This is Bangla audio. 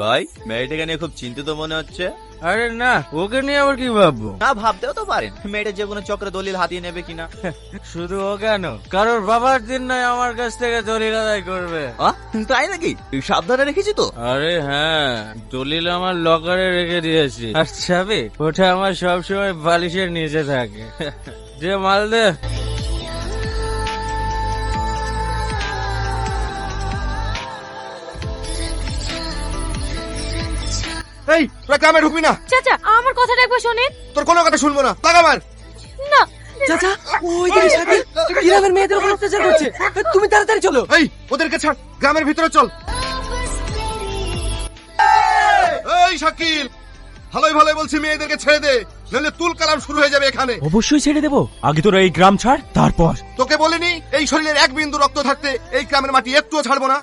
ভাই, মেয়েটাকে নিয়ে খুব চিন্তিত মনে হচ্ছে। আরে না, ওকে নিয়ে আবার কি ভাববো? না, ভাবতেও তো পারেন মেয়েটা যে কোনো চক্রে দলিল হাতিয়ে নেবে কিনা। শুধু ও কেন, কারোর বাবার দিন নয় আমার কাছ থেকে দলিল আদায় করবে। তাই নাকি? সাবধানে রেখেছি তো। আরে হ্যাঁ, দলিল আমার লকারে রেখে দিয়েছি। আর চাবি ওটা আমার সবসময় বালিশের নিচে থাকে। যে মাল দে। এই তোরা গ্রামে ঢুকবি না। চাচা আমার কথাটা একবার শোনেন। তোর কোনো কথা শুনবো না, লাগা মার। না চাচা, ওই দিকে শাকিল গ্রামের মেয়েদের উপর অত্যাচার করছে, তুমি তাড়াতাড়ি চলো। এই ওদেরকে ছাড়, গ্রামের ভিতরে চল। এই শাকিল, ভালোই ভালোই বলছি মেয়েদেরকে ছেড়ে দে, নাহলে তুল কালাম শুরু হয়ে যাবে এখানে। অবশ্যই ছেড়ে দেবো, আগে তোরা এই গ্রাম ছাড়, তারপর। তোকে বলিনি এই শরীরের এক বিন্দু রক্ত থাকতে এই গ্রামের মাটি একটুও ছাড়বো না।